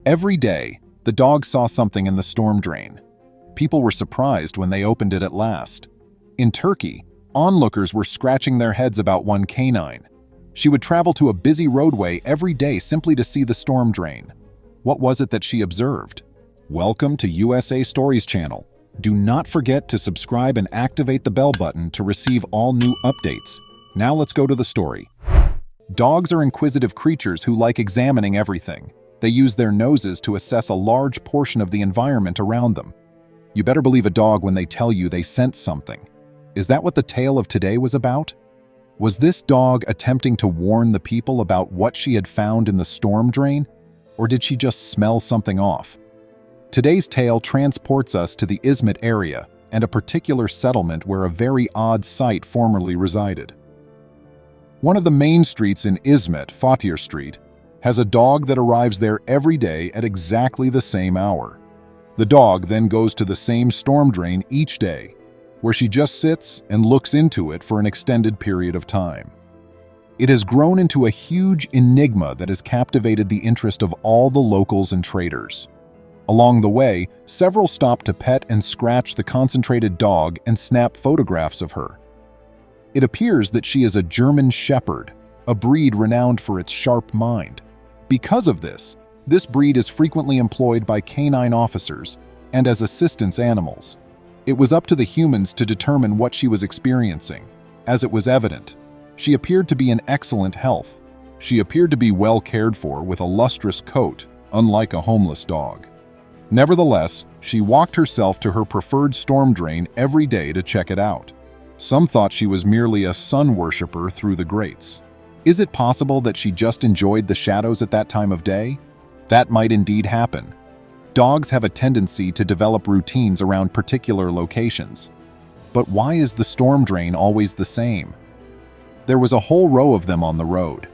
Every day, the dog saw something in the storm drain. People were surprised when they opened it at last. In Turkey, onlookers were scratching their heads about one canine. She would travel to a busy roadway every day simply to see the storm drain. What was it that she observed? Welcome to USA Stories channel. Do not forget to subscribe and activate the bell button to receive all new updates. Now let's go to the story. Dogs are inquisitive creatures who like examining everything. They use their noses to assess a large portion of the environment around them. You better believe a dog when they tell you they sense something. Is that what the tale of today was about? Was this dog attempting to warn the people about what she had found in the storm drain? Or did she just smell something off? Today's tale transports us to the Izmit area and a particular settlement where a very odd sight formerly resided. One of the main streets in Izmit, Fatih Street, has a dog that arrives there every day at exactly the same hour. The dog then goes to the same storm drain each day, where she just sits and looks into it for an extended period of time. It has grown into a huge enigma that has captivated the interest of all the locals and traders. Along the way, several stop to pet and scratch the concentrated dog and snap photographs of her. It appears that she is a German Shepherd, a breed renowned for its sharp mind. Because of this breed is frequently employed by canine officers and as assistance animals. It was up to the humans to determine what she was experiencing, as it was evident. She appeared to be in excellent health. She appeared to be well cared for with a lustrous coat, unlike a homeless dog. Nevertheless, she walked herself to her preferred storm drain every day to check it out. Some thought she was merely a sun worshipper through the grates. Is it possible that she just enjoyed the shadows at that time of day? That might indeed happen. Dogs have a tendency to develop routines around particular locations. But why is the storm drain always the same? There was a whole row of them on the road.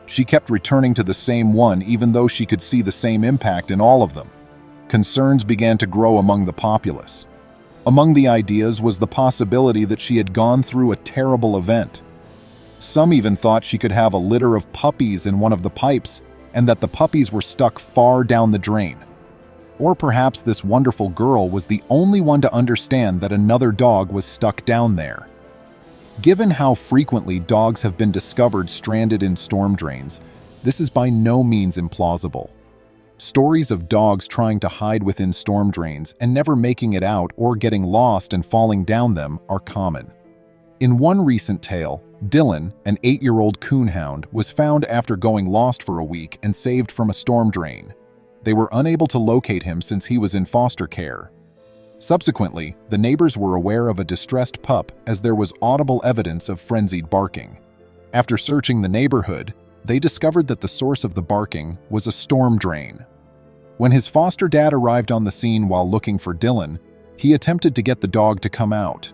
She kept returning to the same one even though she could see the same impact in all of them. Concerns began to grow among the populace. Among the ideas was the possibility that she had gone through a terrible event. Some even thought she could have a litter of puppies in one of the pipes and that the puppies were stuck far down the drain. Or perhaps this wonderful girl was the only one to understand that another dog was stuck down there. Given how frequently dogs have been discovered stranded in storm drains, this is by no means implausible. Stories of dogs trying to hide within storm drains and never making it out or getting lost and falling down them are common. In one recent tale, Dylan, an 8-year-old coonhound, was found after going lost for a week and saved from a storm drain. They were unable to locate him since he was in foster care. Subsequently, the neighbors were aware of a distressed pup as there was audible evidence of frenzied barking. After searching the neighborhood, they discovered that the source of the barking was a storm drain. When his foster dad arrived on the scene while looking for Dylan, he attempted to get the dog to come out.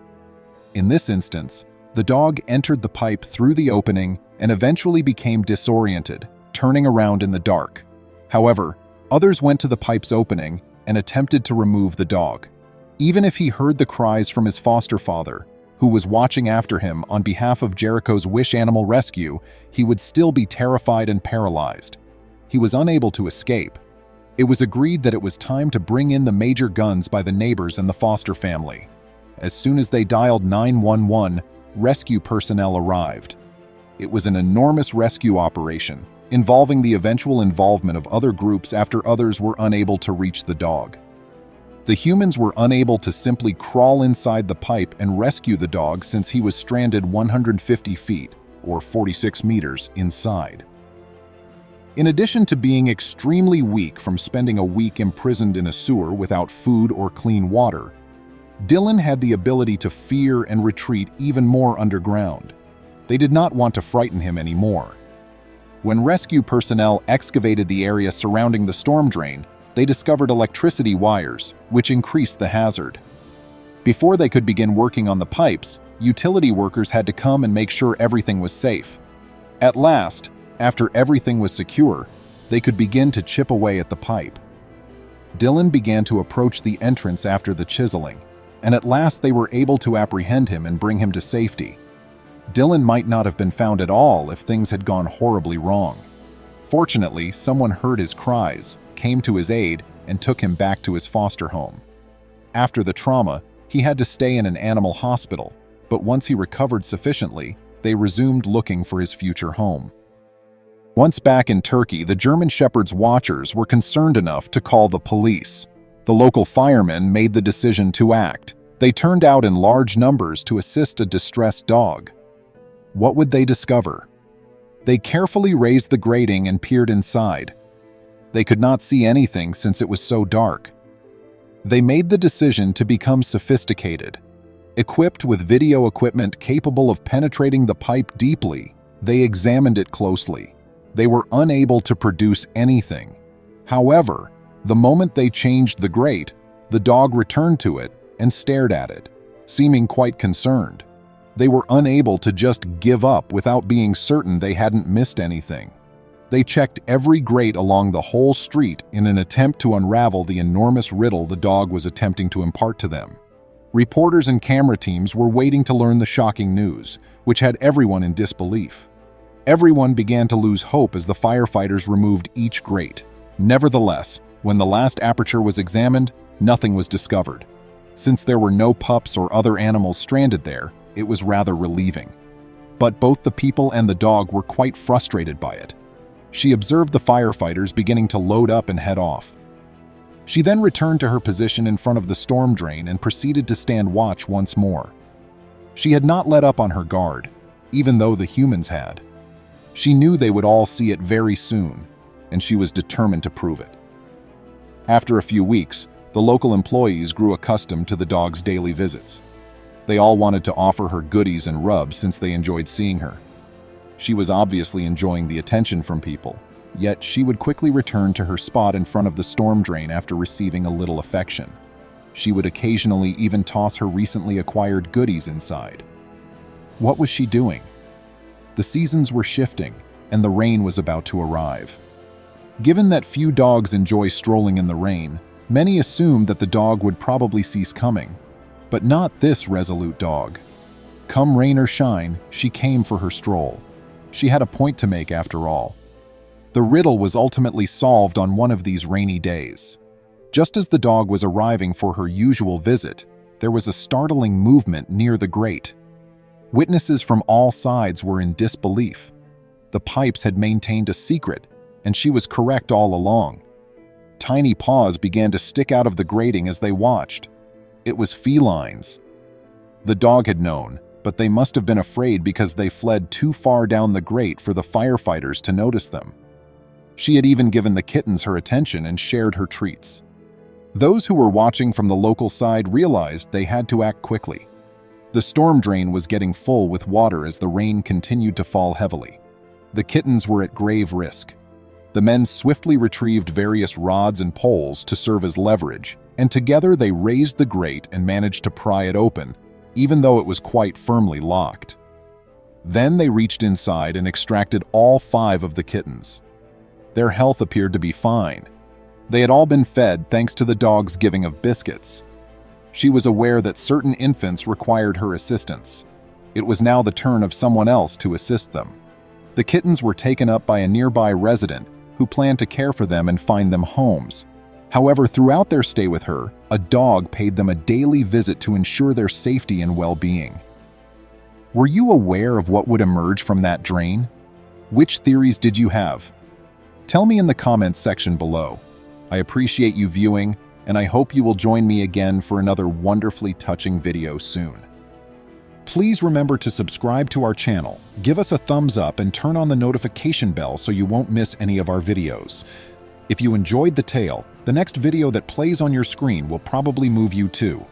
In this instance, the dog entered the pipe through the opening and eventually became disoriented, turning around in the dark. However, others went to the pipe's opening and attempted to remove the dog. Even if he heard the cries from his foster father, who was watching after him on behalf of Jericho's Wish Animal Rescue, he would still be terrified and paralyzed. He was unable to escape. It was agreed that it was time to bring in the major guns by the neighbors and the foster family. As soon as they dialed 911, rescue personnel arrived. It was an enormous rescue operation, involving the eventual involvement of other groups after others were unable to reach the dog. The humans were unable to simply crawl inside the pipe and rescue the dog since he was stranded 150 feet, or 46 meters, inside. In addition to being extremely weak from spending a week imprisoned in a sewer without food or clean water, Dylan had the ability to fear and retreat even more underground. They did not want to frighten him anymore. When rescue personnel excavated the area surrounding the storm drain, they discovered electricity wires, which increased the hazard. Before they could begin working on the pipes, utility workers had to come and make sure everything was safe. At last, after everything was secure, they could begin to chip away at the pipe. Dylan began to approach the entrance after the chiseling, and at last they were able to apprehend him and bring him to safety. Dylan might not have been found at all if things had gone horribly wrong. Fortunately, someone heard his cries, came to his aid and took him back to his foster home. After the trauma, he had to stay in an animal hospital, but once he recovered sufficiently, they resumed looking for his future home. Once back in Turkey, the German Shepherd's watchers were concerned enough to call the police. The local firemen made the decision to act. They turned out in large numbers to assist a distressed dog. What would they discover? They carefully raised the grating and peered inside. They could not see anything since it was so dark. They made the decision to become sophisticated. Equipped with video equipment capable of penetrating the pipe deeply, they examined it closely. They were unable to produce anything. However, the moment they changed the grate, the dog returned to it and stared at it, seeming quite concerned. They were unable to just give up without being certain they hadn't missed anything. They checked every grate along the whole street in an attempt to unravel the enormous riddle the dog was attempting to impart to them. Reporters and camera teams were waiting to learn the shocking news, which had everyone in disbelief. Everyone began to lose hope as the firefighters removed each grate. Nevertheless, when the last aperture was examined, nothing was discovered. Since there were no pups or other animals stranded there, it was rather relieving. But both the people and the dog were quite frustrated by it. She observed the firefighters beginning to load up and head off. She then returned to her position in front of the storm drain and proceeded to stand watch once more. She had not let up on her guard, even though the humans had. She knew they would all see it very soon, and she was determined to prove it. After a few weeks, the local employees grew accustomed to the dog's daily visits. They all wanted to offer her goodies and rubs since they enjoyed seeing her. She was obviously enjoying the attention from people, yet she would quickly return to her spot in front of the storm drain after receiving a little affection. She would occasionally even toss her recently acquired goodies inside. What was she doing? The seasons were shifting, and the rain was about to arrive. Given that few dogs enjoy strolling in the rain, many assumed that the dog would probably cease coming. But not this resolute dog. Come rain or shine, she came for her stroll. She had a point to make after all. The riddle was ultimately solved on one of these rainy days. Just as the dog was arriving for her usual visit, there was a startling movement near the grate. Witnesses from all sides were in disbelief. The pipes had maintained a secret, and she was correct all along. Tiny paws began to stick out of the grating as they watched. It was felines. The dog had known, but they must have been afraid because they fled too far down the grate for the firefighters to notice them. She had even given the kittens her attention and shared her treats. Those who were watching from the local side realized they had to act quickly. The storm drain was getting full with water as the rain continued to fall heavily. The kittens were at grave risk. The men swiftly retrieved various rods and poles to serve as leverage, and together they raised the grate and managed to pry it open, even though it was quite firmly locked. Then they reached inside and extracted all 5 of the kittens. Their health appeared to be fine. They had all been fed thanks to the dog's giving of biscuits. She was aware that certain infants required her assistance. It was now the turn of someone else to assist them. The kittens were taken up by a nearby resident who planned to care for them and find them homes. However, throughout their stay with her, a dog paid them a daily visit to ensure their safety and well-being. Were you aware of what would emerge from that drain? Which theories did you have? Tell me in the comments section below. I appreciate you viewing, and I hope you will join me again for another wonderfully touching video soon. Please remember to subscribe to our channel, give us a thumbs up, and turn on the notification bell so you won't miss any of our videos. If you enjoyed the tale, the next video that plays on your screen will probably move you too.